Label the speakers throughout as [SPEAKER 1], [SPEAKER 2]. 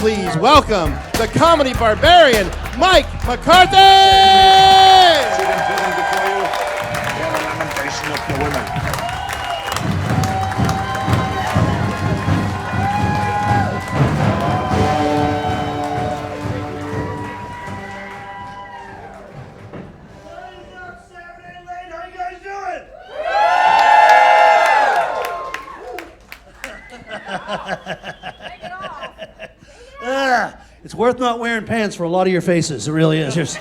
[SPEAKER 1] please welcome the Comedy Barbarian, Mike McCarthy!
[SPEAKER 2] Lamentation of the women.
[SPEAKER 3] It's worth not wearing pants for a lot of your faces. It really is.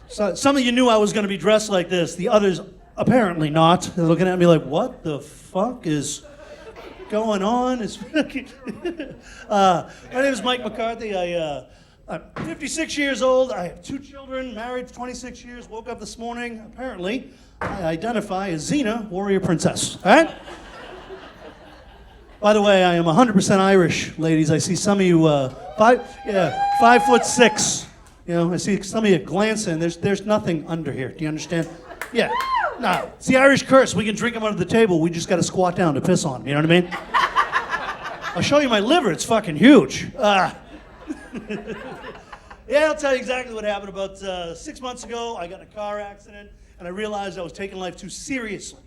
[SPEAKER 3] So, some of you knew I was going to be dressed like this. The others, apparently not. They're looking at me like, what the fuck is going on? My name is Mike McCarthy. I'm 56 years old. I have 2 children, married for 26 years. Woke up this morning. Apparently, I identify as Xena, warrior princess. All right? By the way, I am 100% Irish, ladies. I see some of you 5'6". You know, I see some of you glancing. There's nothing under here. Do you understand? Yeah. No. It's the Irish curse. We can drink them under the table. We just got to squat down to piss on them. You know what I mean? I'll show you my liver. It's fucking huge. Yeah, I'll tell you exactly what happened. About 6 months ago, I got in a car accident, and I realized I was taking life too seriously.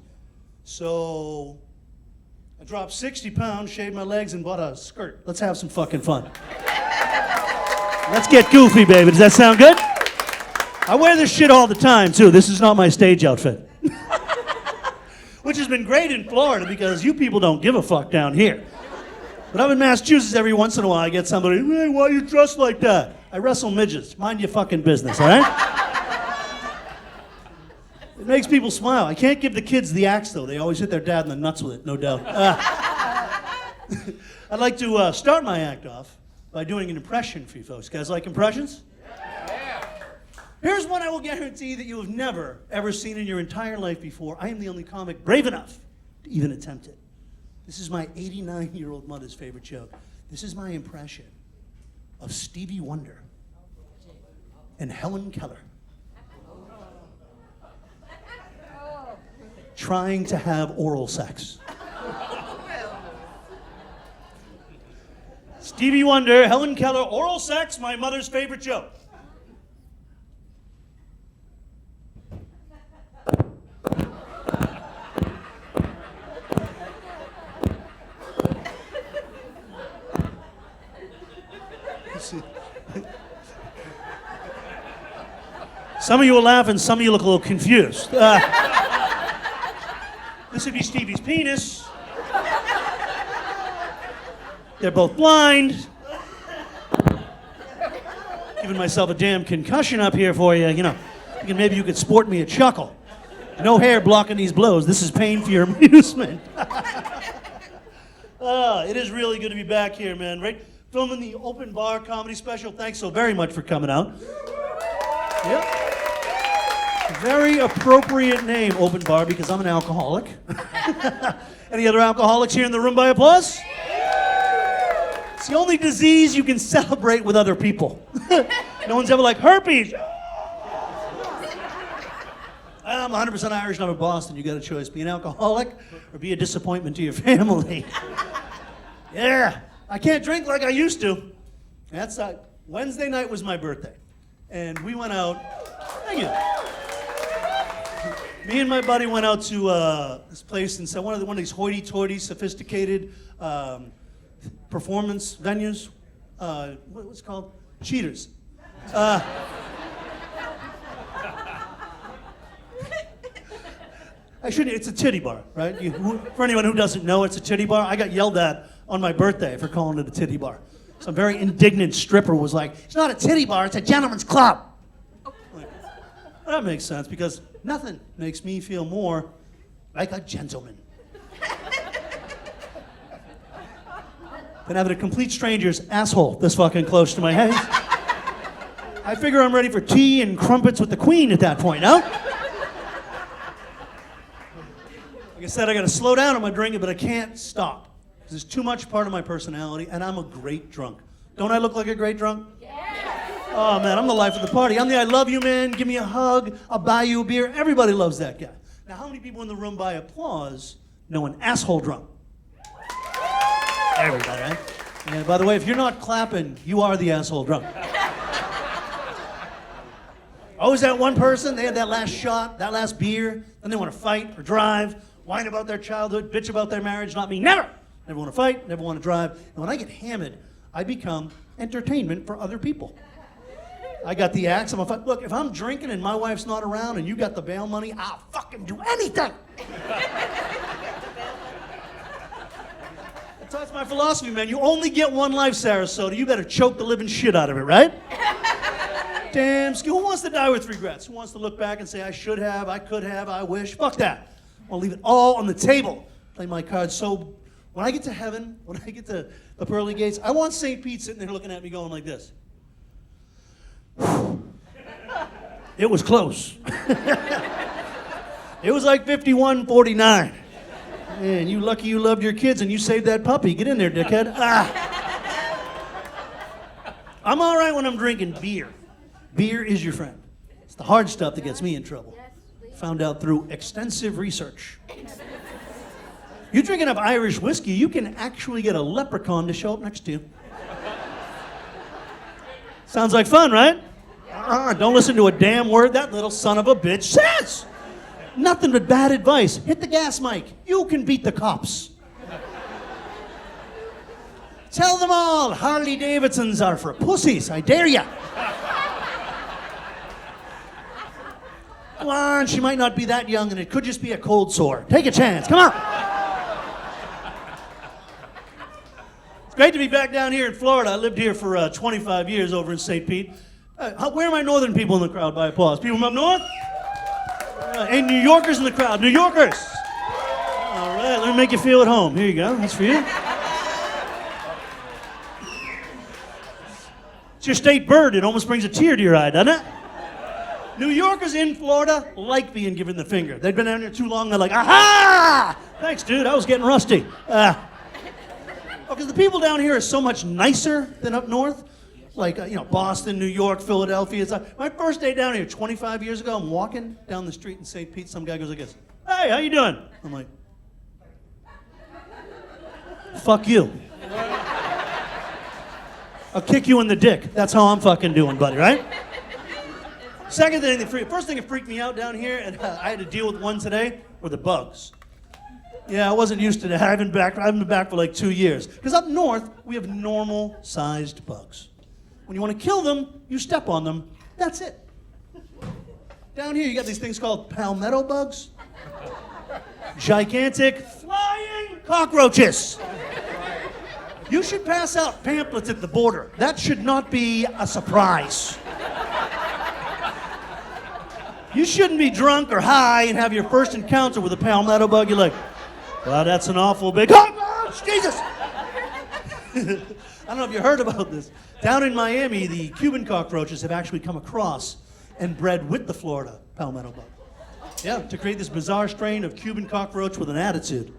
[SPEAKER 3] So I dropped 60 pounds, shaved my legs, and bought a skirt. Let's have some fucking fun. Let's get goofy, baby. Does that sound good? I wear this shit all the time, too. This is not my stage outfit. Which has been great in Florida because you people don't give a fuck down here. But up in Massachusetts, every once in a while, I get somebody, hey, why are you dressed like that? I wrestle midgets. Mind your fucking business, all right? It makes people smile. I can't give the kids the axe, though. They always hit their dad in the nuts with it, no doubt. I'd like to start my act off by doing an impression for you folks. You guys like impressions? Yeah. Here's one I will guarantee that you have never, ever seen in your entire life before. I am the only comic brave enough to even attempt it. This is my 89-year-old mother's favorite joke. This is my impression of Stevie Wonder and Helen Keller trying to have oral sex. Stevie Wonder, Helen Keller, oral sex, my mother's favorite joke. Some of you are laughing, some of you look a little confused. This would be Stevie's penis. They're both blind. Giving myself a damn concussion up here for you, you know. Thinking maybe you could sport me a chuckle. No hair blocking these blows. This is pain for your amusement. It is really good to be back here, man. Right? Filming the open bar comedy special. Thanks so very much for coming out. Yep. Very appropriate name, open bar, because I'm an alcoholic. Any other alcoholics here in the room by applause? It's the only disease you can celebrate with other people. No one's ever like, herpes. I'm 100% Irish and I'm a Boston. You got a choice. Be an alcoholic or be a disappointment to your family. Yeah. I can't drink like I used to. That's Wednesday night was my birthday. And we went out. Thank you. Me and my buddy went out to this place and said one of these hoity-toity, sophisticated performance venues. What's it called? Cheaters. It's a titty bar, right? For anyone who doesn't know, it's a titty bar. I got yelled at on my birthday for calling it a titty bar. Some very indignant stripper was like, it's not a titty bar, it's a gentleman's club. Like, that makes sense because nothing makes me feel more like a gentleman than having a complete stranger's asshole this fucking close to my head. I figure I'm ready for tea and crumpets with the queen at that point, no? Like I said, I gotta slow down on my drinking, but I can't stop. There's too much part of my personality, and I'm a great drunk. Don't I look like a great drunk? Yeah. Oh, man, I'm the life of the party. I'm the I love you man, give me a hug, I'll buy you a beer. Everybody loves that guy. Now, how many people in the room by applause know an asshole drunk? Everybody, right? And by the way, if you're not clapping, you are the asshole drunk. Always that one person, they had that last shot, that last beer, then they want to fight or drive, whine about their childhood, bitch about their marriage, not me, never! Never want to fight, never want to drive. And when I get hammered, I become entertainment for other people. I got the axe, I'm a fight. Look, if I'm drinking and my wife's not around and you got the bail money, I'll fucking do anything! That's my philosophy, man. You only get one life, Sarasota. You better choke the living shit out of it, right? Damn, who wants to die with regrets? Who wants to look back and say, I should have, I could have, I wish? Fuck that. I'll leave it all on the table. Play my cards so when I get to heaven, when I get to the pearly gates, I want St. Pete sitting there looking at me going like this. It was close. It was like 51-49. Man, you lucky you loved your kids and you saved that puppy. Get in there, dickhead. I'm all right when I'm drinking beer. Beer is your friend. It's the hard stuff that gets me in trouble. Found out through extensive research. You drink enough Irish whiskey, you can actually get a leprechaun to show up next to you. Sounds like fun, right? Don't listen to a damn word that little son of a bitch says. Nothing but bad advice. Hit the gas, Mike. You can beat the cops. Tell them all Harley Davidsons are for pussies. I dare ya. Come on, she might not be that young and it could just be a cold sore. Take a chance. Come on. It's great to be back down here in Florida. I lived here for 25 years over in St. Pete. Where are my northern people in the crowd by applause? People from up north? Hey, New Yorkers in the crowd. New Yorkers! All right, let me make you feel at home. Here you go. That's for you. It's your state bird. It almost brings a tear to your eye, doesn't it? New Yorkers in Florida like being given the finger. They've been down here too long. They're like, aha! Thanks, dude. I was getting rusty. Because the people down here are so much nicer than up north. Like, Boston, New York, Philadelphia. It's like, my first day down here 25 years ago, I'm walking down the street in St. Pete. Some guy goes like this. Hey, how you doing? I'm like, fuck you. I'll kick you in the dick. That's how I'm fucking doing, buddy, right? Second thing, first thing that freaked me out down here, and I had to deal with one today, were the bugs. Yeah, I wasn't used to that. I haven't been back for like 2 years. Because up north, we have normal-sized bugs. When you want to kill them, you step on them. That's it. Down here, you got these things called palmetto bugs. Gigantic flying cockroaches. You should pass out pamphlets at the border. That should not be a surprise. You shouldn't be drunk or high and have your first encounter with a palmetto bug. You're like, wow, that's an awful big cockroach, Jesus! I don't know if you heard about this. Down in Miami, the Cuban cockroaches have actually come across and bred with the Florida palmetto bug. Yeah, to create this bizarre strain of Cuban cockroach with an attitude.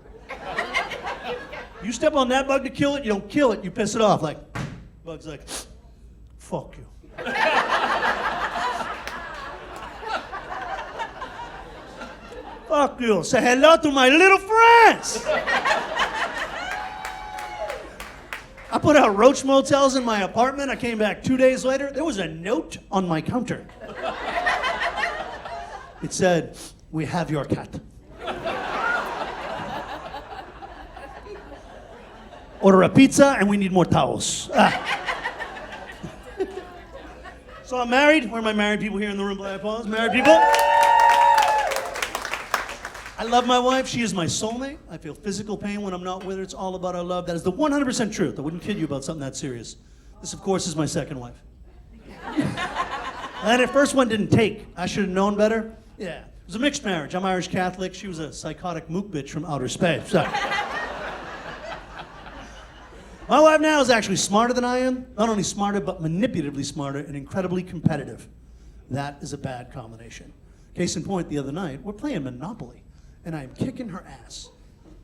[SPEAKER 3] You step on that bug to kill it, you don't kill it, you piss it off. Like, bug's like, fuck you. Fuck you. Say hello to my little friends. I put out roach motels in my apartment. I came back 2 days later. There was a note on my counter. It said, we have your cat. Order a pizza and we need more towels. So I'm married. Where are my married people here in the room? By applause. Married people. I love my wife. She is my soulmate. I feel physical pain when I'm not with her. It's all about our love. That is the 100% truth. I wouldn't kid you about something that serious. This, of course, is my second wife. And the first one didn't take. I should have known better. Yeah. It was a mixed marriage. I'm Irish Catholic. She was a psychotic mook bitch from outer space. So. My wife now is actually smarter than I am. Not only smarter, but manipulatively smarter and incredibly competitive. That is a bad combination. Case in point, the other night, we're playing Monopoly. And I'm kicking her ass.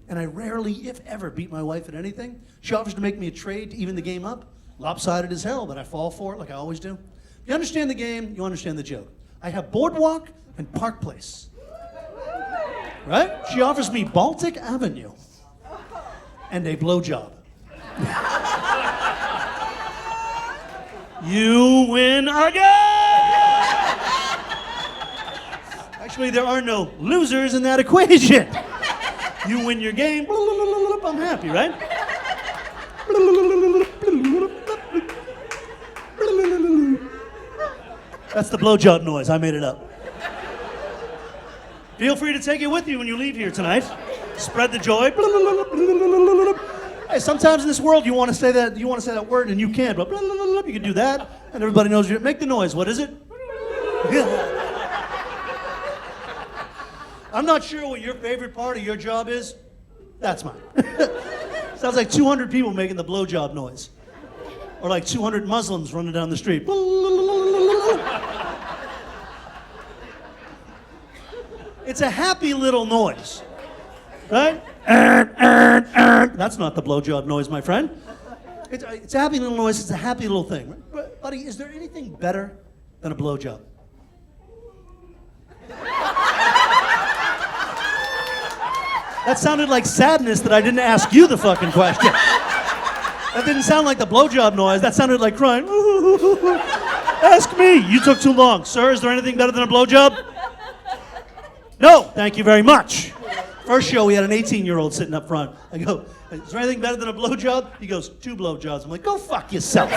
[SPEAKER 3] And I rarely, if ever, beat my wife at anything. She offers to make me a trade to even the game up. Lopsided as hell, but I fall for it like I always do. If you understand the game, you understand the joke. I have Boardwalk and Park Place. Right? She offers me Baltic Avenue. And a blowjob. You win again! Actually, there are no losers in that equation. You win your game, I'm happy, right? That's the blowjob noise. I made it up. Feel free to take it with you when you leave here tonight. Spread the joy. Hey, sometimes in this world you want to say that word and you can't, but you can do that and everybody knows you. Make the noise. What is it? I'm not sure what your favorite part of your job is. That's mine. Sounds like 200 people making the blowjob noise. Or like 200 Muslims running down the street. It's a happy little noise, right? That's not the blowjob noise, my friend. It's a happy little noise. It's a happy little thing. But, buddy, is there anything better than a blowjob? That sounded like sadness that I didn't ask you the fucking question. That didn't sound like the blowjob noise. That sounded like crying. Ask me. You took too long. Sir, is there anything better than a blowjob? No, thank you very much. First show, we had an 18-year-old sitting up front. I go, is there anything better than a blowjob? He goes, 2 blowjobs. I'm like, go fuck yourself.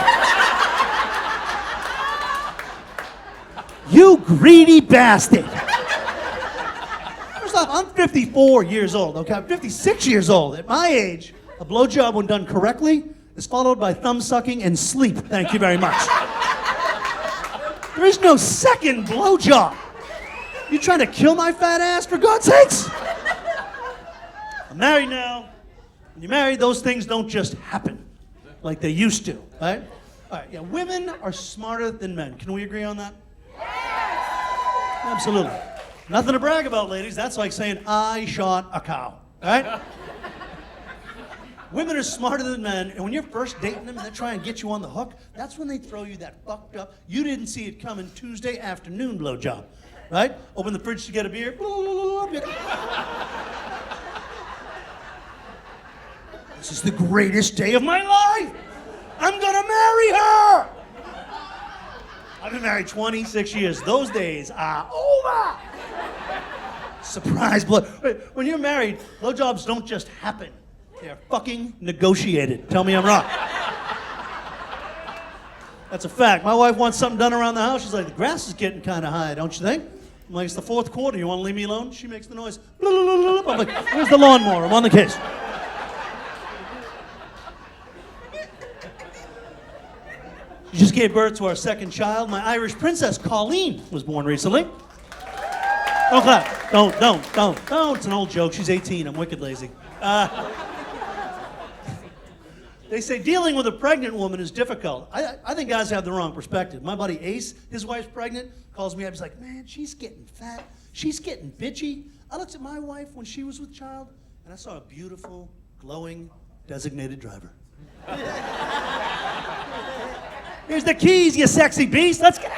[SPEAKER 3] You greedy bastard. First off, I'm 54 years old, okay? I'm 56 years old. At my age, a blowjob, when done correctly, is followed by thumb sucking and sleep. Thank you very much. There is no second blowjob. You trying to kill my fat ass, for God's sakes? I'm married now. When you're married, those things don't just happen like they used to, right? All right, yeah, women are smarter than men. Can we agree on that? Yes! Absolutely. Nothing to brag about, ladies. That's like saying, I shot a cow, right? Women are smarter than men, and when you're first dating them and they try and get you on the hook, that's when they throw you that fucked up, you didn't see it coming Tuesday afternoon blowjob. Right? Open the fridge to get a beer. This is the greatest day of my life. I'm gonna marry her. I've been married 26 years. Those days are over. Surprise blow. When you're married, blowjobs don't just happen. They're fucking negotiated. Tell me I'm wrong. That's a fact. My wife wants something done around the house. She's like, the grass is getting kind of high, don't you think? I'm like, it's the 4th quarter. You want to leave me alone? She makes the noise. I'm like, where's the lawnmower? I'm on the case. She just gave birth to our 2nd child. My Irish princess, Colleen, was born recently. Don't clap. Don't. It's an old joke. She's 18. I'm wicked lazy. They say dealing with a pregnant woman is difficult. I think guys have the wrong perspective. My buddy Ace, his wife's pregnant, calls me up. He's like, man, she's getting fat. She's getting bitchy. I looked at my wife when she was with child, and I saw a beautiful, glowing, designated driver. Here's the keys, you sexy beast. Let's get out.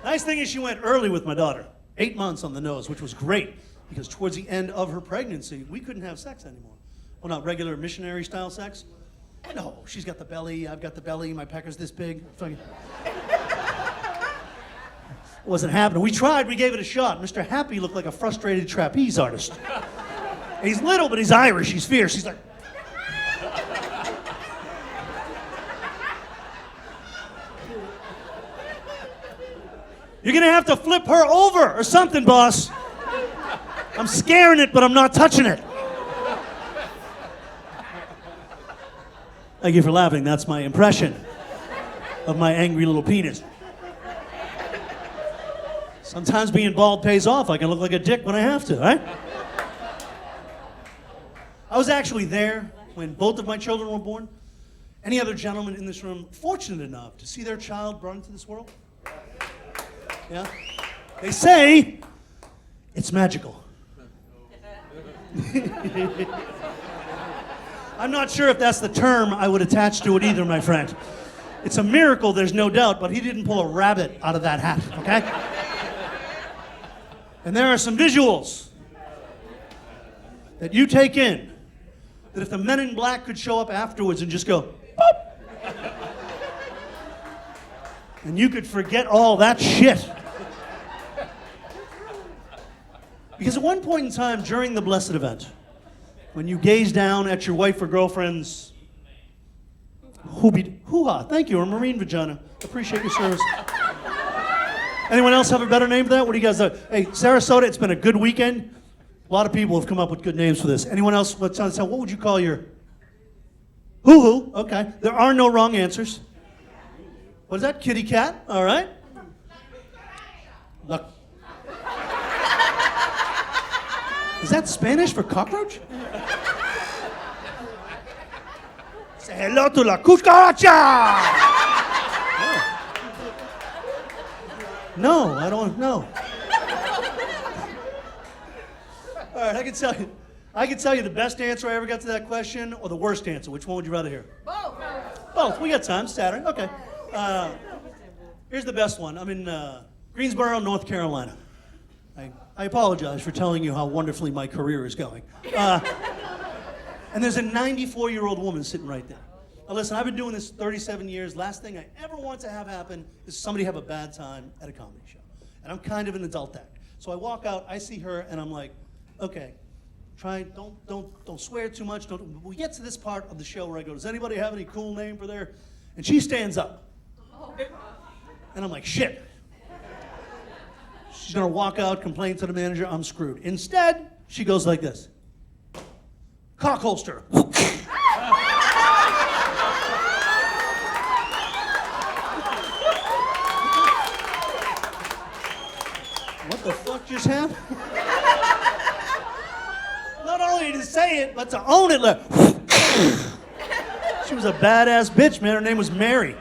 [SPEAKER 3] Nice thing is she went early with my daughter. 8 months on the nose, which was great. Because towards the end of her pregnancy, we couldn't have sex anymore. Well, not regular missionary-style sex. No, she's got the belly, I've got the belly, my pecker's this big. It wasn't happening. We tried, we gave it a shot. Mr. Happy looked like a frustrated trapeze artist. He's little, but he's Irish, he's fierce. He's like... You're gonna have to flip her over or something, boss. I'm scaring it, but I'm not touching it. Thank you for laughing. That's my impression of my angry little penis. Sometimes being bald pays off. I can look like a dick when I have to, right? I was actually there when both of my children were born. Any other gentleman in this room fortunate enough to see their child brought into this world? Yeah? They say it's magical. I'm not sure if that's the term I would attach to it either, my friend. It's a miracle, there's no doubt, but he didn't pull a rabbit out of that hat, okay? And there are some visuals that you take in that if the men in black could show up afterwards and just go, boop, and you could forget all that shit. Because at one point in time during the blessed event, when you gaze down at your wife or girlfriend's hoo-ha, thank you, or marine vagina. Appreciate your service. Anyone else have a better name for that? What do you guys think? Hey, Sarasota, it's been a good weekend. A lot of people have come up with good names for this. Anyone else? What would you call your hoo-hoo? Okay. There are no wrong answers. What is that? Kitty cat? All right. Look. Is that Spanish for cockroach? Say hello to la cucaracha! No, I don't know. All right, I can tell you the best answer I ever got to that question or the worst answer. Which one would you rather hear? Both. Both. We got time. Saturday. Okay. Here's the best one. I'm in Greensboro, North Carolina. I apologize for telling you how wonderfully my career is going. And there's a 94-year-old woman sitting right there. Now listen, I've been doing this 37 years. Last thing I ever want to have happen is somebody have a bad time at a comedy show. And I'm kind of an adult act. So I walk out, I see her, and I'm like, okay, don't swear too much. We get to this part of the show where I go, does anybody have any cool name for their? And she stands up. And I'm like, shit. She's gonna walk out, complain to the manager, I'm screwed. Instead, she goes like this. Cock holster. What the fuck just happened? Not only to say it, but to own it. She was a badass bitch, man. Her name was Mary.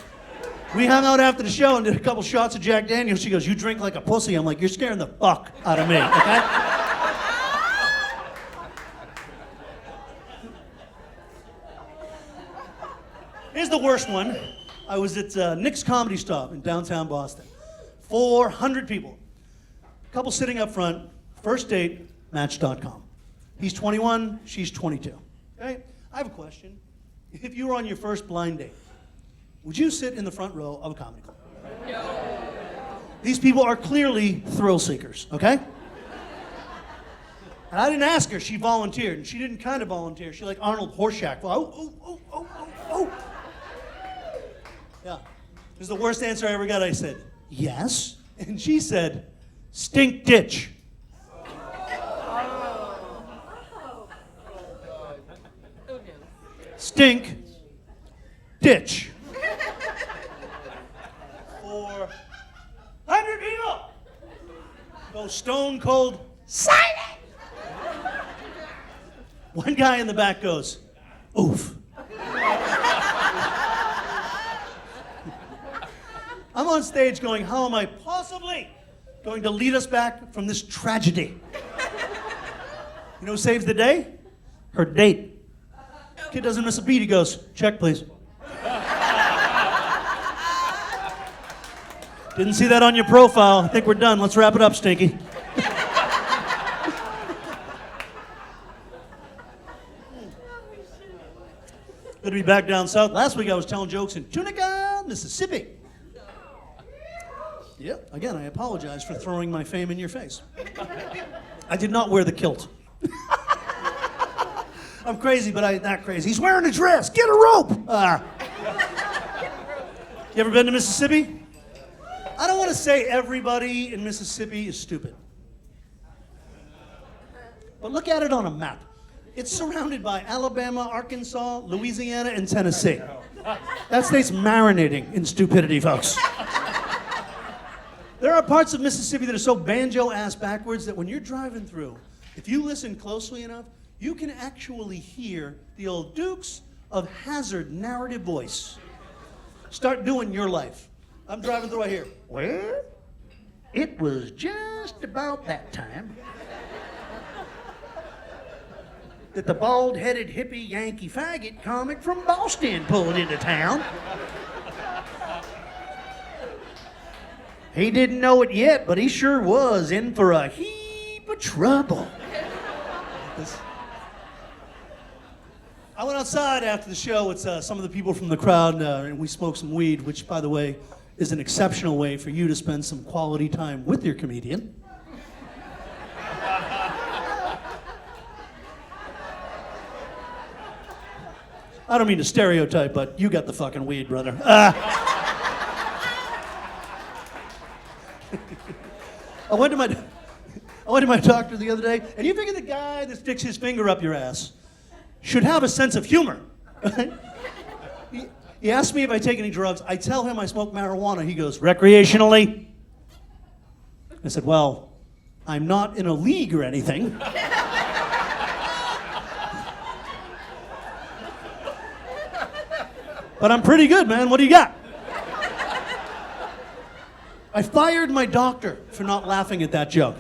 [SPEAKER 3] We hung out after the show and did a couple shots of Jack Daniels. She goes, you drink like a pussy. I'm like, you're scaring the fuck out of me, okay? Here's the worst one. I was at Nick's Comedy Stop in downtown Boston. 400 people. A couple sitting up front. First date, Match.com. He's 21, she's 22. Okay? I have a question. If you were on your first blind date, would you sit in the front row of a comedy club? No. These people are clearly thrill seekers, okay? And I didn't ask her, she volunteered. And she didn't kind of volunteer. She like Arnold Horshack. Oh. Yeah. This is the worst answer I ever got. I said, yes. And she said, stink ditch. Stink ditch. 400 people go stone cold silent. One guy in the back goes, oof. I'm on stage going, how am I possibly going to lead us back from this tragedy? You know who saves the day? Her date. Kid doesn't miss a beat, he goes, check please. Didn't see that on your profile. I think we're done. Let's wrap it up, Stinky. Good to be back down south. Last week I was telling jokes in Tunica, Mississippi. Yep, again, I apologize for throwing my fame in your face. I did not wear the kilt. I'm crazy, but I'm not crazy. He's wearing a dress. Get a rope. You ever been to Mississippi? I don't want to say everybody in Mississippi is stupid. But look at it on a map. It's surrounded by Alabama, Arkansas, Louisiana, and Tennessee. That state's marinating in stupidity, folks. There are parts of Mississippi that are so banjo-ass backwards that when you're driving through, if you listen closely enough, you can actually hear the old Dukes of Hazzard narrative voice start doing your life. I'm driving through right here. Well, it was just about that time that the bald-headed hippie Yankee faggot comic from Boston pulled into town. He didn't know it yet, but he sure was in for a heap of trouble. I went outside after the show with some of the people from the crowd, and we smoked some weed, which, by the way, is an exceptional way for you to spend some quality time with your comedian. I don't mean to stereotype, but you got the fucking weed, brother. I went to my doctor the other day, and you figure the guy that sticks his finger up your ass should have a sense of humor. He asked me if I take any drugs. I tell him I smoke marijuana. He goes, recreationally? I said, well, I'm not in a league or anything. But I'm pretty good, man. What do you got? I fired my doctor for not laughing at that joke.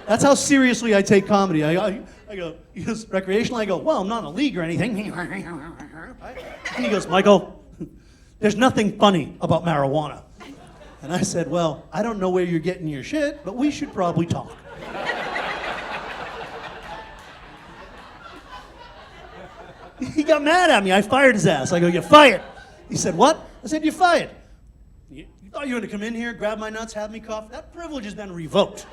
[SPEAKER 3] That's how seriously I take comedy. I go, he goes, recreational? I go, well, I'm not in a league or anything. And he goes, Michael, there's nothing funny about marijuana. And I said, well, I don't know where you're getting your shit, but we should probably talk. He got mad at me. I fired his ass. I go, you're fired. He said, what? I said, you're fired. You thought you were going to come in here, grab my nuts, have me cough? That privilege has been revoked.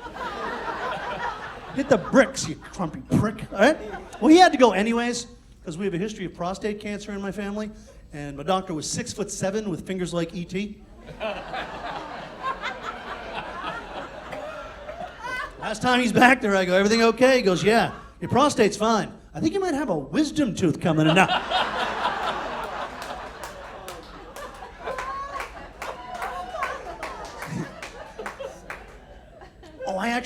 [SPEAKER 3] Hit the bricks, you crumpy prick. All right? Well, he had to go anyways, because we have a history of prostate cancer in my family, and my doctor was 6'7" with fingers like E.T. Last time he's back there, I go, everything okay? He goes, yeah, your prostate's fine. I think you might have a wisdom tooth coming in now. Oh, I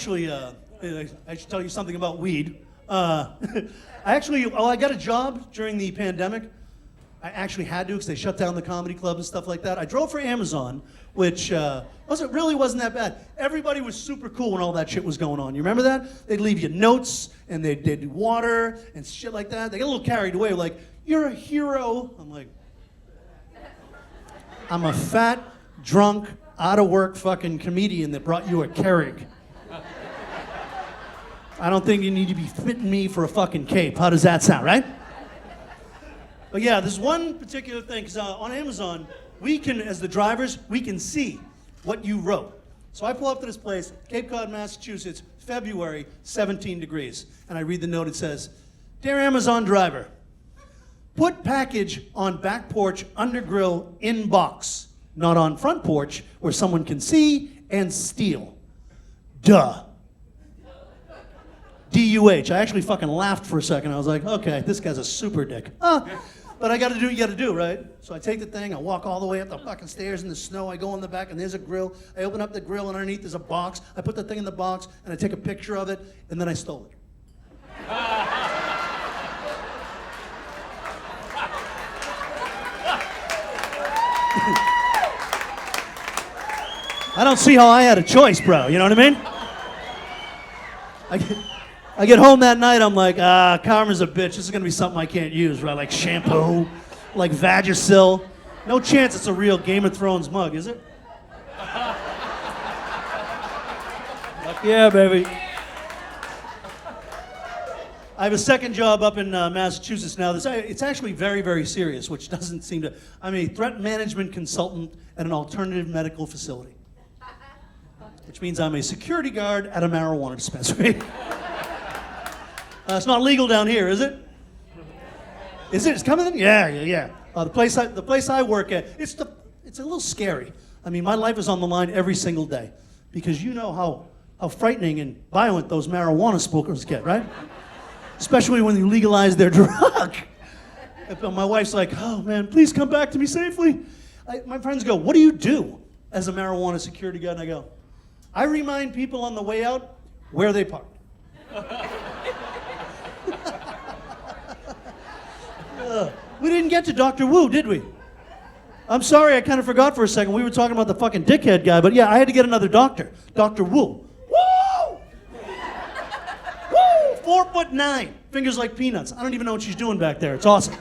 [SPEAKER 3] should tell you something about weed. I got a job during the pandemic. I actually had to because they shut down the comedy club and stuff like that. I drove for Amazon, which really wasn't that bad. Everybody was super cool when all that shit was going on. You remember that? They'd leave you notes, and they'd do water and shit like that. They get a little carried away, like, you're a hero. I'm like, I'm a fat, drunk, out-of-work fucking comedian that brought you a Keurig. I don't think you need to be fitting me for a fucking cape. How does that sound, right? But yeah, there's one particular thing, because on Amazon, we can, as the drivers, we can see what you wrote. So I pull up to this place, Cape Cod, Massachusetts, February, 17 degrees. And I read the note, it says, Dear Amazon driver, put package on back porch under grill in box, not on front porch where someone can see and steal. Duh. D-U-H. I actually fucking laughed for a second. I was like, okay, this guy's a super dick. But I gotta do what you gotta do, right? So I take the thing, I walk all the way up the fucking stairs in the snow, I go in the back and there's a grill. I open up the grill and underneath there's a box. I put the thing in the box and I take a picture of it and then I stole it. I don't see how I had a choice, bro, you know what I mean? I get home that night, I'm like, karma's a bitch. This is gonna be something I can't use, right? Like shampoo, like Vagisil. No chance it's a real Game of Thrones mug, is it? Fuck yeah, baby. I have a second job up in Massachusetts now. It's actually very, very serious, which doesn't seem to... I'm a threat management consultant at an alternative medical facility, which means I'm a security guard at a marijuana dispensary. It's not legal down here, is it? Is it? It's coming in? Yeah. The place I work at, it's a little scary. I mean, my life is on the line every single day because you know how frightening and violent those marijuana smokers get, right? Especially when you legalize their drug. My wife's like, oh man, please come back to me safely. My friends go, what do you do as a marijuana security guard? And I go, I remind people on the way out where they parked. We didn't get to Dr. Wu, did we? I'm sorry, I kind of forgot for a second. We were talking about the fucking dickhead guy, but yeah, I had to get another doctor. Dr. Wu. Woo! Woo! 4'9", fingers like peanuts. I don't even know what she's doing back there. It's awesome.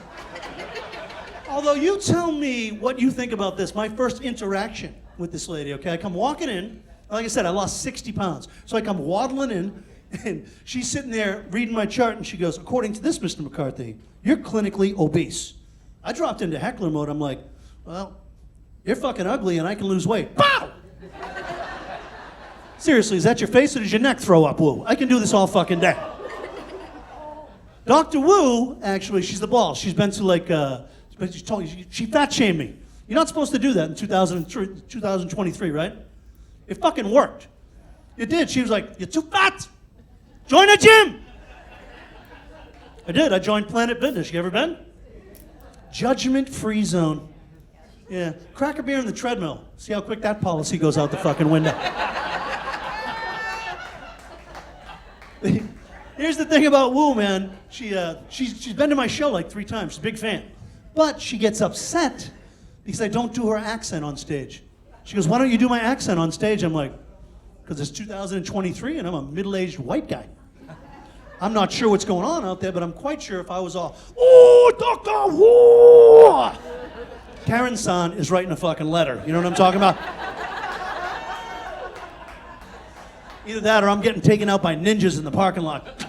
[SPEAKER 3] Although you tell me what you think about this. My first interaction with this lady, okay? I come walking in. Like I said, I lost 60 pounds. So I come waddling in, And she's sitting there reading my chart, and she goes, according to this, Mr. McCarthy, you're clinically obese. I dropped into heckler mode. I'm like, well, you're fucking ugly, and I can lose weight. Pow! Seriously, is that your face, or does your neck throw up, Woo? I can do this all fucking day. Dr. Wu, actually, she's the boss. She's been to like, she fat shamed me. You're not supposed to do that in 2023, right? It fucking worked. It did. She was like, you're too fat. Join a gym. I did. I joined Planet Fitness. You ever been? Judgment-free zone. Yeah. Crack a beer in the treadmill. See how quick that policy goes out the fucking window. Here's the thing about Wu, man. She's been to my show like 3 times. She's a big fan. But she gets upset because I don't do her accent on stage. She goes, why don't you do my accent on stage? I'm like, because it's 2023 and I'm a middle-aged white guy. I'm not sure what's going on out there, but I'm quite sure if I was all, oh, Dr. Wu! Karen-san is writing a fucking letter. You know what I'm talking about? Either that or I'm getting taken out by ninjas in the parking lot.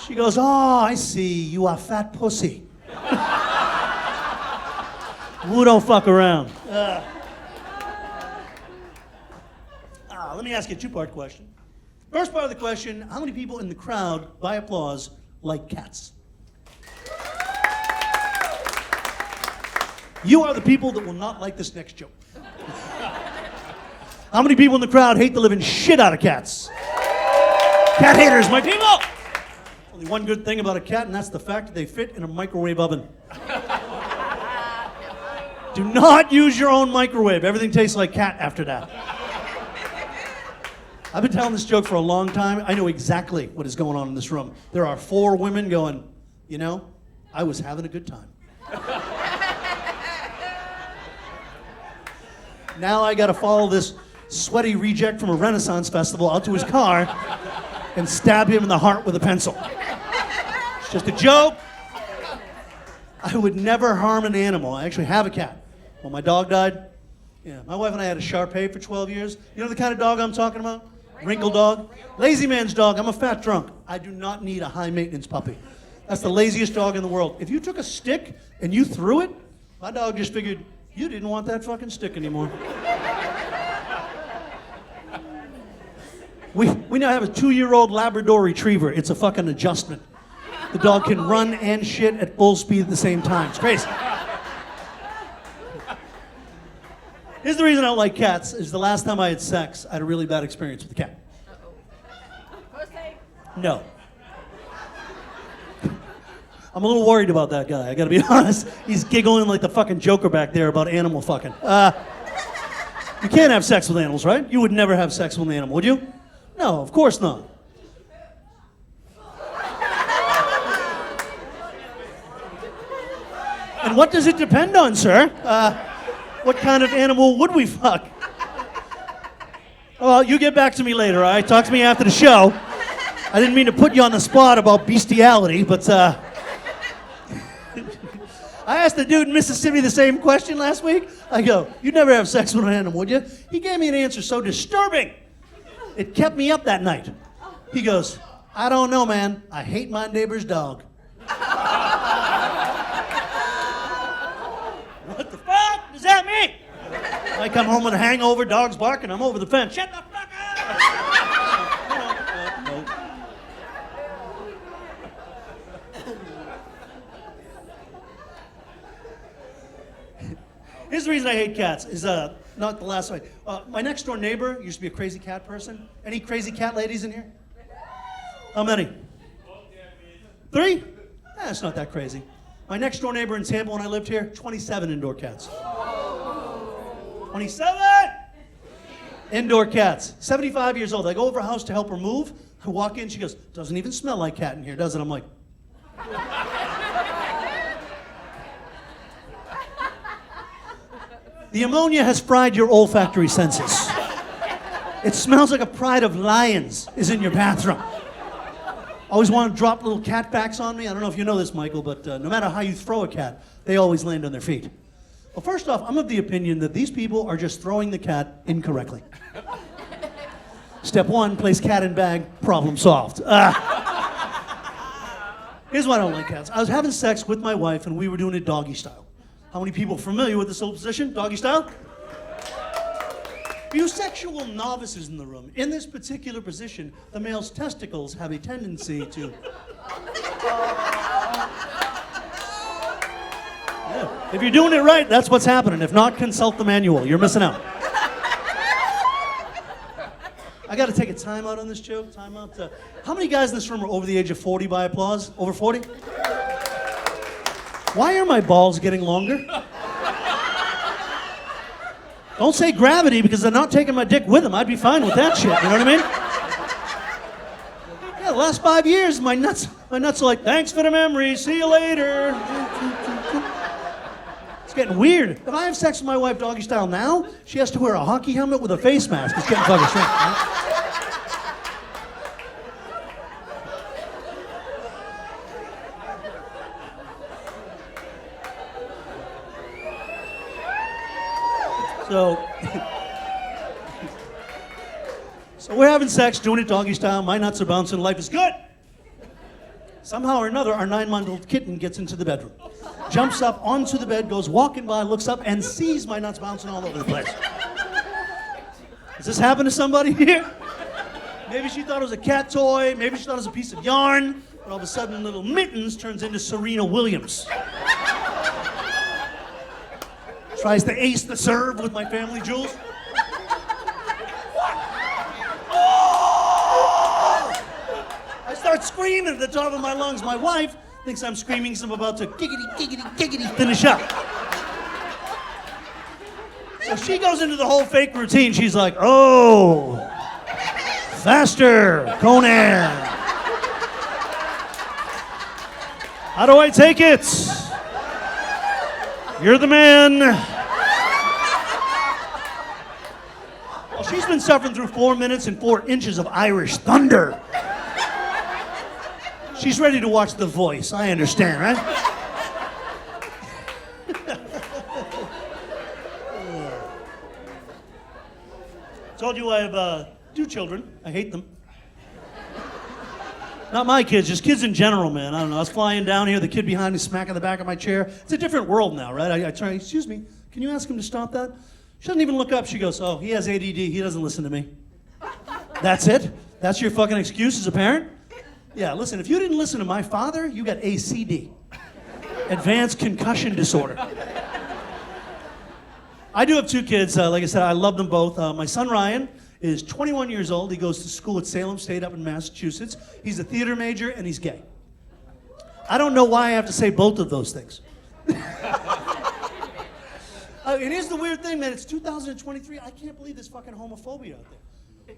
[SPEAKER 3] She goes, oh, I see, you are fat pussy. Who don't fuck around? Let me ask you a 2-part question. First part of the question, how many people in the crowd, by applause, like cats? You are the people that will not like this next joke. How many people in the crowd hate the living shit out of cats? Cat haters, my people! Only one good thing about a cat, and that's the fact that they fit in a microwave oven. Do not use your own microwave. Everything tastes like cat after that. I've been telling this joke for a long time. I know exactly what is going on in this room. There are 4 women going, you know, I was having a good time. Now I gotta follow this sweaty reject from a Renaissance festival out to his car and stab him in the heart with a pencil. It's just a joke. I would never harm an animal. I actually have a cat. When my dog died, yeah, my wife and I had a Shar-Pei for 12 years. You know the kind of dog I'm talking about? Wrinkle dog. Lazy man's dog. I'm a fat drunk. I do not need a high-maintenance puppy. That's the laziest dog in the world. If you took a stick and you threw it, my dog just figured, you didn't want that fucking stick anymore. We now have a 2-year-old Labrador Retriever. It's a fucking adjustment. The dog can run and shit at full speed at the same time. It's crazy. Here's the reason I don't like cats, is the last time I had sex, I had a really bad experience with a cat. No. I'm a little worried about that guy, I gotta be honest. He's giggling like the fucking Joker back there about animal fucking. You can't have sex with animals, right? You would never have sex with an animal, would you? No, of course not. And what does it depend on, sir? What kind of animal would we fuck? Well, you get back to me later, all right? Talk to me after the show. I didn't mean to put you on the spot about bestiality, but I asked the dude in Mississippi the same question last week. I go, you'd never have sex with an animal, would you? He gave me an answer so disturbing. It kept me up that night. He goes, I don't know, man. I hate my neighbor's dog. What the fuck does that mean? I come home with a hangover, dog's barking, I'm over the fence. Shut the fuck up! No. Here's the reason I hate cats, is not the last one. My next door neighbor used to be a crazy cat person. Any crazy cat ladies in here? How many? 3? That's not that crazy. My next door neighbor in Tampa when I lived here, 27 indoor cats. 27 indoor cats. 75 years old. I go over her house to help her move. I walk in, she goes, doesn't even smell like cat in here, does it? I'm like, the ammonia has fried your olfactory senses. It smells like a pride of lions is in your bathroom. Always want to drop little cat facts on me. I don't know if you know this, Michael, but no matter how you throw a cat, they always land on their feet. Well, first off, I'm of the opinion that these people are just throwing the cat incorrectly. Step 1, plays cat and bag, problem solved. Here's why I don't like cats. I was having sex with my wife and we were doing it doggy style. How many people are familiar with this little position, doggy style? For you sexual novices in the room, in this particular position, the male's testicles have a tendency to... Yeah. If you're doing it right, that's what's happening. If not, consult the manual. You're missing out. I got to take a time out on this joke. Time out. How many guys in this room are over the age of 40 by applause? Over 40? Why are my balls getting longer? Don't say gravity because they're not taking my dick with them. I'd be fine with that shit. You know what I mean? Yeah, the last 5 years, my nuts are like, thanks for the memory. See you later. It's getting weird. If I have sex with my wife doggy style now, she has to wear a hockey helmet with a face mask. It's getting fucking strange. Right? So we're having sex, doing it doggy style. My nuts are bouncing. Life is good. Somehow or another, our 9-month-old kitten gets into the bedroom. Jumps up onto the bed, goes walking by, looks up, and sees my nuts bouncing all over the place. Does this happen to somebody here? Maybe she thought it was a cat toy. Maybe she thought it was a piece of yarn. But all of a sudden, little Mittens turns into Serena Williams. Tries to ace the serve with my family jewels. Oh! I start screaming at the top of my lungs. My wife thinks I'm screaming, so I'm about to giggity, giggity, giggity finish up. So she goes into the whole fake routine. She's like, oh, faster, Conan. How do I take it? You're the man. Well, she's been suffering through 4 minutes and 4 inches of Irish thunder. She's ready to watch The Voice. I understand, right? Told you I have 2 children. I hate them. Not my kids, just kids in general, man. I don't know. I was flying down here, the kid behind me smacking the back of my chair. It's a different world now, right? I try, excuse me, can you ask him to stop that? She doesn't even look up. She goes, oh, he has ADD. He doesn't listen to me. That's it? That's your fucking excuse as a parent? Yeah, listen, if you didn't listen to my father, you got ACD. Advanced concussion disorder. I do have 2 kids. Like I said, I love them both. My son Ryan is 21 years old. He goes to school at Salem State up in Massachusetts. He's a theater major and he's gay. I don't know why I have to say both of those things. And here's the weird thing, man. It's 2023. I can't believe there's fucking homophobia out there.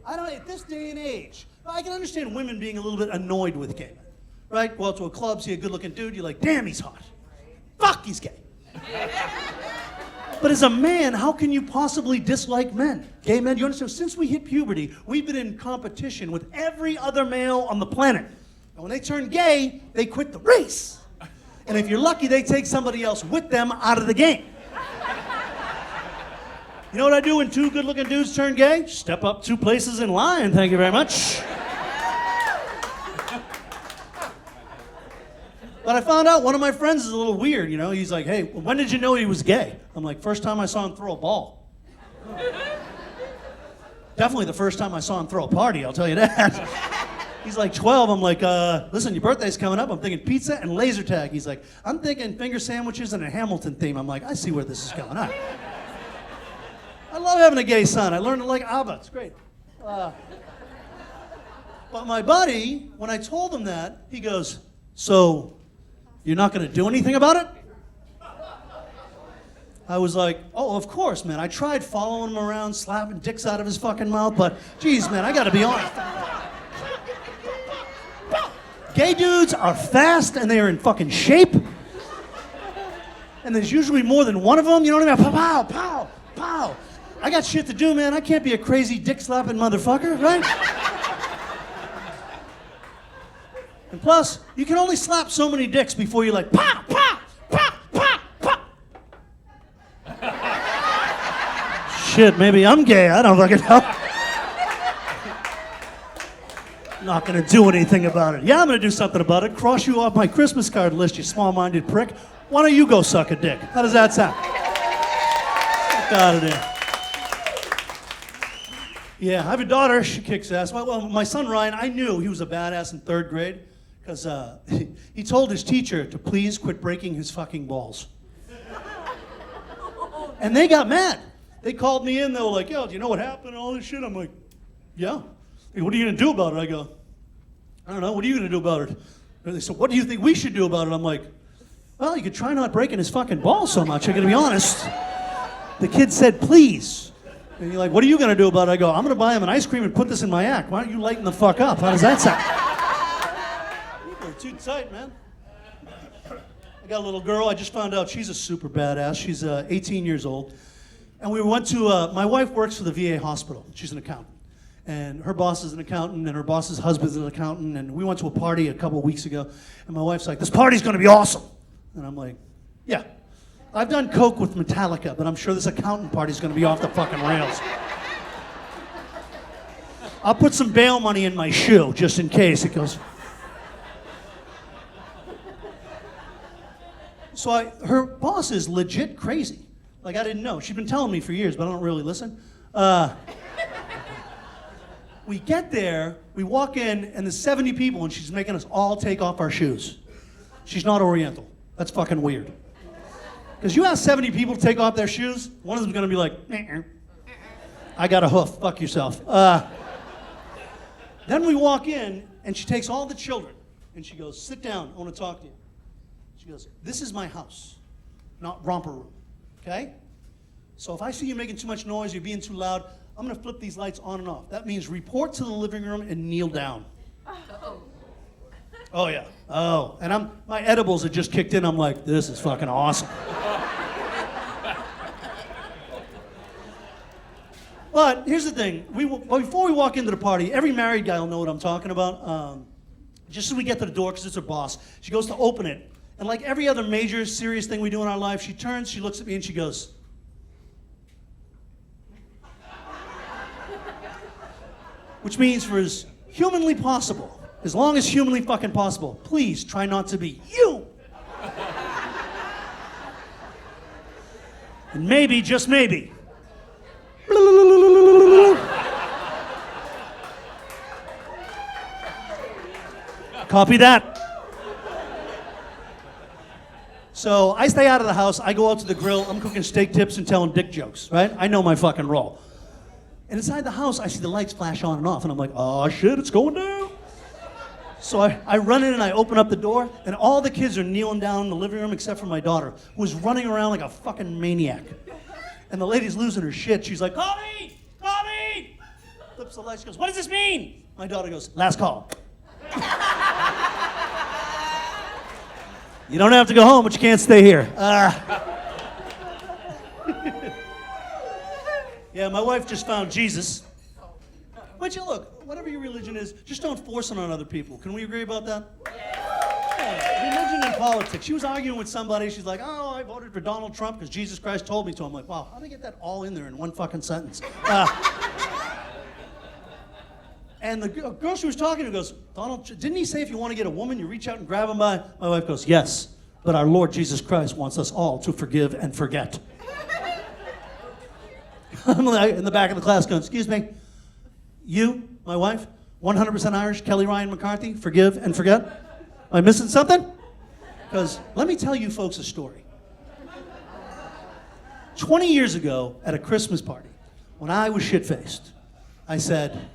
[SPEAKER 3] I don't, at this day and age, I can understand women being a little bit annoyed with gay men, right? Go out to a club, see a good-looking dude, you're like, damn, he's hot. Fuck, he's gay. But as a man, how can you possibly dislike men? Gay men, you understand? Since we hit puberty, we've been in competition with every other male on the planet. And when they turn gay, they quit the race. And if you're lucky, they take somebody else with them out of the game. You know what I do when 2 good-looking dudes turn gay? Step up 2 places in line, thank you very much. But I found out one of my friends is a little weird, you know? He's like, hey, when did you know he was gay? I'm like, first time I saw him throw a ball. Definitely the first time I saw him throw a party, I'll tell you that. He's like 12, I'm like, listen, your birthday's coming up. I'm thinking pizza and laser tag. He's like, I'm thinking finger sandwiches and a Hamilton theme. I'm like, I see where this is going. All right. I love having a gay son. I learned to like ABBA. It's great. But my buddy, when I told him that, he goes, so you're not going to do anything about it? I was like, oh, of course, man. I tried following him around, slapping dicks out of his fucking mouth, but geez, man, I got to be honest. Gay dudes are fast and they are in fucking shape. And there's usually more than one of them. You know what I mean? Pow, pow, pow, pow. I got shit to do, man. I can't be a crazy dick-slapping motherfucker, right? And plus, you can only slap so many dicks before you're like, pow, pow, pow, pow, pow. Shit, maybe I'm gay. I don't fucking know. Not gonna do anything about it. Yeah, I'm gonna do something about it. Cross you off my Christmas card list, you small-minded prick. Why don't you go suck a dick? How does that sound? Get out of there. Yeah, I have a daughter. She kicks ass. Well, my son Ryan, I knew he was a badass in 3rd grade because he told his teacher to please quit breaking his fucking balls. And they got mad. They called me in. They were like, yo, do you know what happened and all this shit? I'm like, yeah. Hey, what are you going to do about it? I go, I don't know. What are you going to do about it? And they said, what do you think we should do about it? I'm like, well, you could try not breaking his fucking balls so much. I'm going to be honest. The kid said, please. And you're like, what are you going to do about it? I go, I'm going to buy him an ice cream and put this in my act. Why don't you lighten the fuck up? How does that sound? People are too tight, man. I got a little girl. I just found out she's a super badass. She's 18 years old. And we went to, my wife works for the VA hospital. She's an accountant. And her boss is an accountant, and her boss's husband's an accountant. And we went to a party a couple of weeks ago. And my wife's like, this party's going to be awesome. And I'm like, yeah. I've done coke with Metallica, but I'm sure this accountant party's going to be off the fucking rails. I'll put some bail money in my shoe, just in case it goes. So her boss is legit crazy. Like, I didn't know. She'd been telling me for years, but I don't really listen. We get there, we walk in, and there's 70 people, and she's making us all take off our shoes. She's not Oriental. That's fucking weird. Because you ask 70 people to take off their shoes, one of them's going to be like, I got a hoof, fuck yourself. Then we walk in, and she takes all the children, and she goes, sit down, I want to talk to you. She goes, this is my house, not romper room, okay? So if I see you making too much noise, you're being too loud, I'm going to flip these lights on and off. That means report to the living room and kneel down. Oh, yeah. Oh, and my edibles had just kicked in. I'm like, this is fucking awesome. But here's the thing. Before we walk into the party, every married guy will know what I'm talking about. Just as we get to the door, because it's her boss, she goes to open it. And like every other major, serious thing we do in our life, she turns, she looks at me, and she goes, which means for as humanly possible, as long as humanly fucking possible, please try not to be you. And maybe, just maybe. Copy that. So I stay out of the house, I go out to the grill, I'm cooking steak tips and telling dick jokes, right? I know my fucking role. And inside the house, I see the lights flash on and off, and I'm like, oh shit, it's going down. So I run in and I open up the door, and all the kids are kneeling down in the living room except for my daughter, who's running around like a fucking maniac. And the lady's losing her shit. She's like, call me! Call me! Flips the light, she goes, what does this mean? My daughter goes, last call. You don't have to go home, but you can't stay here. Yeah, my wife just found Jesus. But you look, whatever your religion is, just don't force it on other people. Can we agree about that? Yeah, religion and politics. She was arguing with somebody. She's like, oh, I voted for Donald Trump because Jesus Christ told me to. I'm like, wow, how do they get that all in there in one fucking sentence? And the girl she was talking to goes, Donald, didn't he say if you want to get a woman, you reach out and grab him by? My wife goes, yes, but our Lord Jesus Christ wants us all to forgive and forget. I'm like in the back of the class going, excuse me, you, my wife, 100% Irish, Kelly Ryan McCarthy, forgive and forget? Am I missing something? Because let me tell you folks a story. 20 years ago at a Christmas party, when I was shit-faced, I said,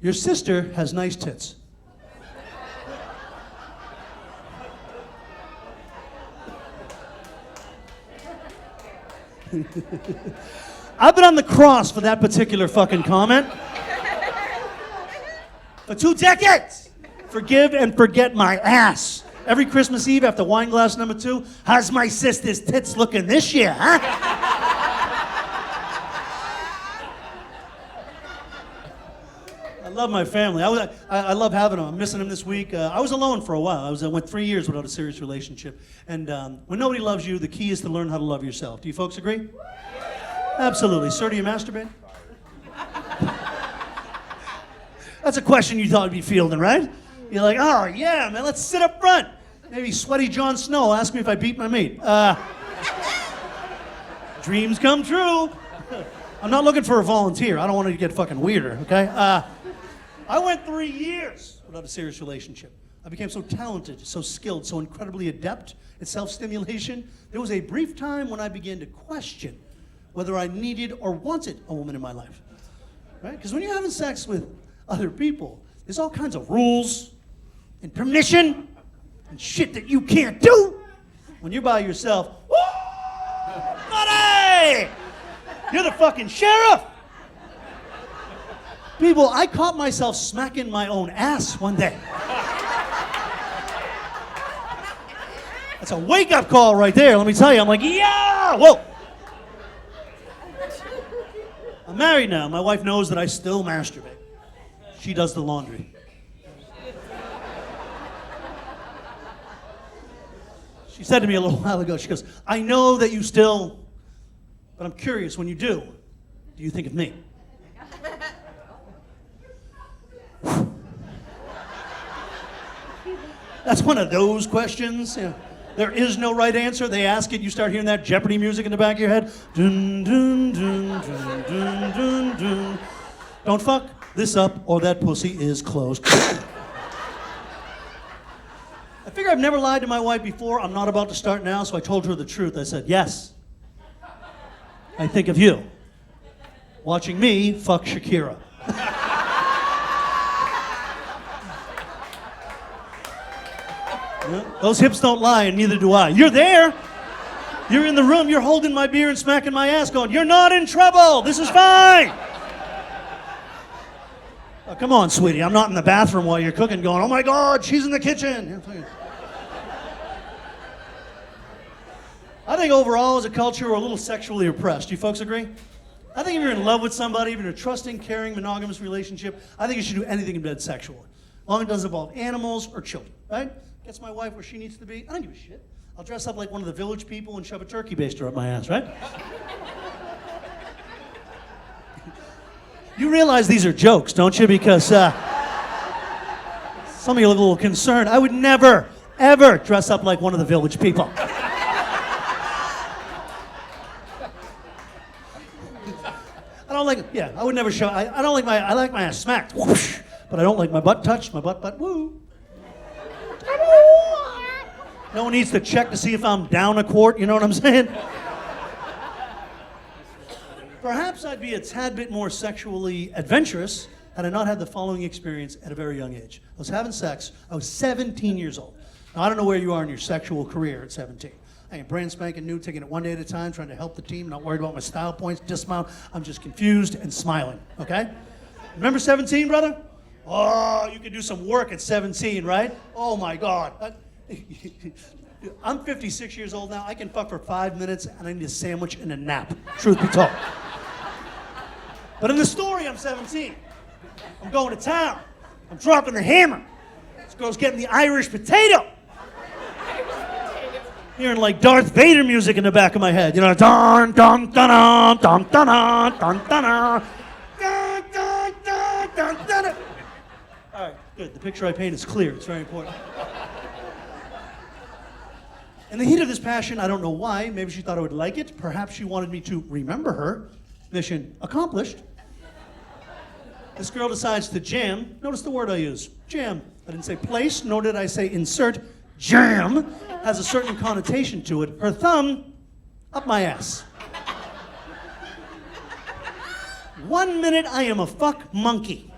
[SPEAKER 3] your sister has nice tits. I've been on the cross for that particular fucking comment for 2 decades. Forgive and forget my ass. Every Christmas Eve after wine glass number 2, how's my sister's tits looking this year, huh? I love my family. I love having them. I'm missing them this week. I was alone for a while. I went 3 years without a serious relationship. And when nobody loves you, the key is to learn how to love yourself. Do you folks agree? Absolutely. Sir, do you masturbate? That's a question you thought you'd be fielding, right? You're like, oh yeah, man, let's sit up front. Maybe sweaty Jon Snow ask me if I beat my meat. Dreams come true. I'm not looking for a volunteer. I don't want to get fucking weirder, okay? I went 3 years without a serious relationship. I became so talented, so skilled, so incredibly adept at self-stimulation. There was a brief time when I began to question whether I needed or wanted a woman in my life, right? Because when you're having sex with other people, there's all kinds of rules and permission and shit that you can't do. When you're by yourself, woo! Buddy! You're the fucking sheriff! People, I caught myself smacking my own ass one day. That's a wake-up call right there, let me tell you. I'm like, yeah! Whoa! I'm married now. My wife knows that I still masturbate. She does the laundry. She said to me a little while ago, she goes, I know that you still, but I'm curious, when you do you think of me? That's one of those questions. You know, there is no right answer. They ask it, you start hearing that Jeopardy music in the back of your head. Dun, dun, dun, dun, dun, dun, dun. Don't fuck this up or that pussy is closed. I figure I've never lied to my wife before. I'm not about to start now, so I told her the truth. I said, yes, I think of you. Watching me fuck Shakira. Those hips don't lie, and neither do I. You're there. You're in the room. You're holding my beer and smacking my ass going, you're not in trouble. This is fine. Oh, come on, sweetie. I'm not in the bathroom while you're cooking going, oh my God, she's in the kitchen. I think overall as a culture we're a little sexually repressed. Do you folks agree? I think if you're in love with somebody, even a trusting, caring, monogamous relationship, I think you should do anything in bed sexually. As long as it doesn't involve animals or children, right? Gets my wife where she needs to be. I don't give a shit. I'll dress up like one of the village people and shove a turkey baster up my ass, right? You realize these are jokes, don't you? Because some of you look a little concerned. I would never, ever dress up like one of the village people. I don't like, yeah, I would never show, I don't like I like my ass smacked, whoosh, but I don't like my butt touched, my butt, woo. No one needs to check to see if I'm down a quart, you know what I'm saying? Perhaps I'd be a tad bit more sexually adventurous had I not had the following experience at a very young age. I was having sex, I was 17 years old. Now, I don't know where you are in your sexual career at 17. I am brand spanking new, taking it one day at a time, trying to help the team, not worried about my style points, dismount. I'm just confused and smiling, okay? Remember 17, brother? Oh, you can do some work at 17, right? Oh my God. I'm 56 years old now. I can fuck for 5 minutes and I need a sandwich and a nap, truth be told. But in the story, I'm 17. I'm going to town. I'm dropping the hammer. This girl's getting the Irish potato. Hearing like Darth Vader music in the back of my head. You know, dun dun dun dun dun dun dun dun dun dun dun dun. All right, good. The picture I paint is clear. It's very important. In the heat of this passion, I don't know why. Maybe she thought I would like it. Perhaps she wanted me to remember her. Mission accomplished. This girl decides to jam. Notice the word I use, jam. I didn't say place, nor did I say insert. Jam has a certain connotation to it. Her thumb up my ass. 1 minute, I am a fuck monkey.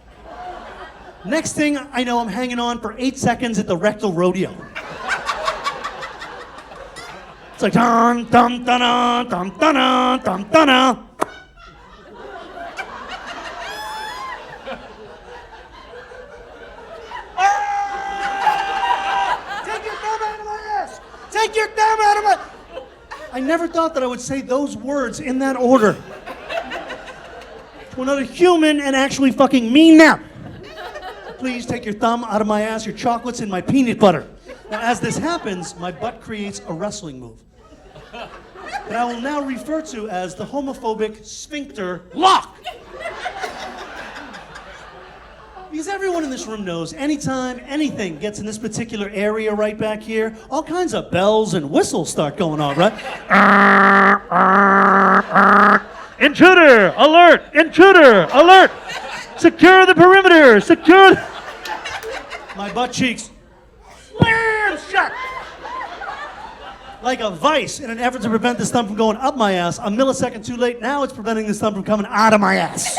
[SPEAKER 3] Next thing I know, I'm hanging on for 8 seconds at the rectal rodeo. It's like dun dun dun dun dun dun dun dun dun. Take your thumb out of my... I never thought that I would say those words in that order to another human and actually fucking mean them. Please take your thumb out of my ass, your chocolates, and my peanut butter. Now, as this happens, my butt creates a wrestling move that I will now refer to as the homophobic sphincter lock. Because everyone in this room knows anytime anything gets in this particular area right back here, all kinds of bells and whistles start going on, right? Intruder, alert! Intruder, alert! Secure the perimeter! Secure the... My butt cheeks. Slam shut! Like a vice in an effort to prevent this thumb from going up my ass. A millisecond too late, now it's preventing this thumb from coming out of my ass.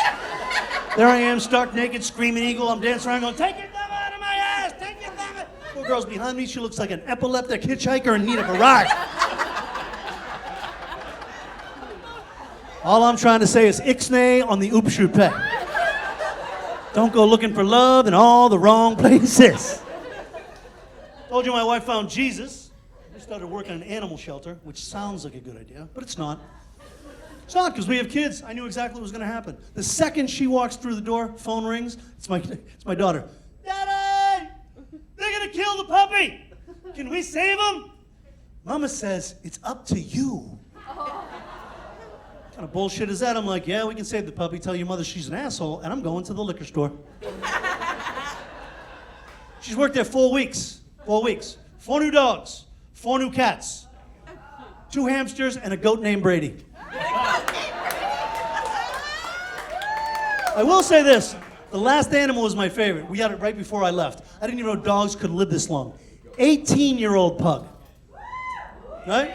[SPEAKER 3] There I am, stark naked, screaming eagle. I'm dancing around going, take your thumb out of my ass! Take your thumb out! Poor girl's behind me. She looks like an epileptic hitchhiker in need of a ride. All I'm trying to say is ixnay on the oopshoot. Don't go looking for love in all the wrong places. Told you my wife found Jesus. We started working in an animal shelter, which sounds like a good idea, but it's not. It's not, because we have kids. I knew exactly what was going to happen. The second she walks through the door, phone rings, it's my daughter. Daddy! They're going to kill the puppy! Can we save him? Mama says, it's up to you. What kind of bullshit is that? I'm like, yeah, we can save the puppy. Tell your mother she's an asshole, and I'm going to the liquor store. She's worked there 4 weeks. 4 weeks. 4 new dogs. 4 new cats. 2 hamsters and a goat named Brady. I will say this. The last animal was my favorite. We got it right before I left. I didn't even know dogs could live this long. 18-year-old pug. Right?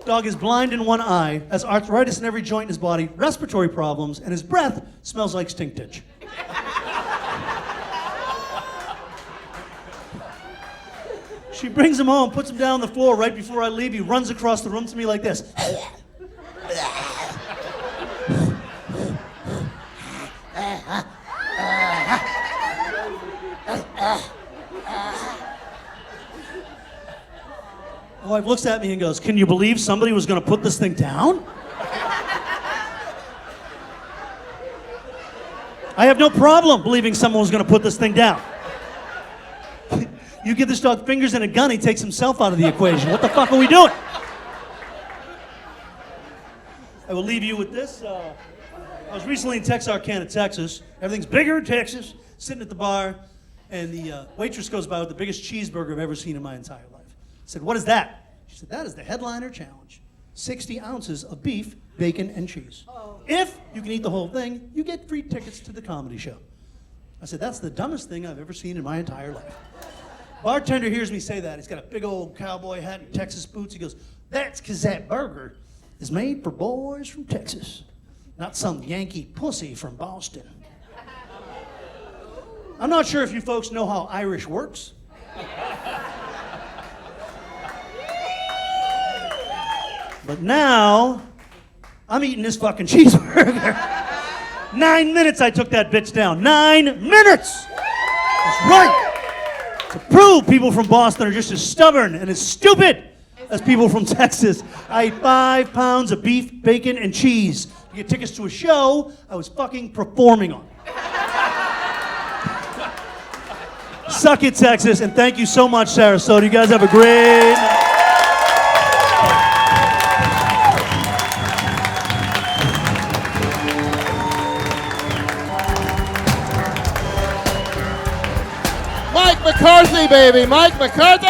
[SPEAKER 3] Dog is blind in one eye, has arthritis in every joint in his body, respiratory problems, and his breath smells like stink ditch. She brings him home, puts him down on the floor right before I leave. He runs across the room to me like this. My wife looks at me and goes, can you believe somebody was going to put this thing down? I have no problem believing someone was going to put this thing down. You give this dog fingers and a gun, he takes himself out of the equation. What the fuck are we doing? I will leave you with this. I was recently in Texarkana, Texas. Everything's bigger in Texas. Sitting at the bar, and the waitress goes by with the biggest cheeseburger I've ever seen in my entire life. I said, what is that? She said, that is the headliner challenge. 60 ounces of beef, bacon, and cheese. Oh. If you can eat the whole thing, you get free tickets to the comedy show. I said, that's the dumbest thing I've ever seen in my entire life. Bartender hears me say that. He's got a big old cowboy hat and Texas boots. He goes, that's because that burger is made for boys from Texas, not some Yankee pussy from Boston. I'm not sure if you folks know how Irish works. But now, I'm eating this fucking cheeseburger. 9 minutes I took that bitch down. 9 minutes! That's right! To prove people from Boston are just as stubborn and as stupid as people from Texas. I ate 5 pounds of beef, bacon, and cheese to get tickets to a show I was fucking performing on. Suck it, Texas, and thank you so much, Sarasota. You guys have a great night.
[SPEAKER 1] Mike McCarthy, baby. Mike McCarthy!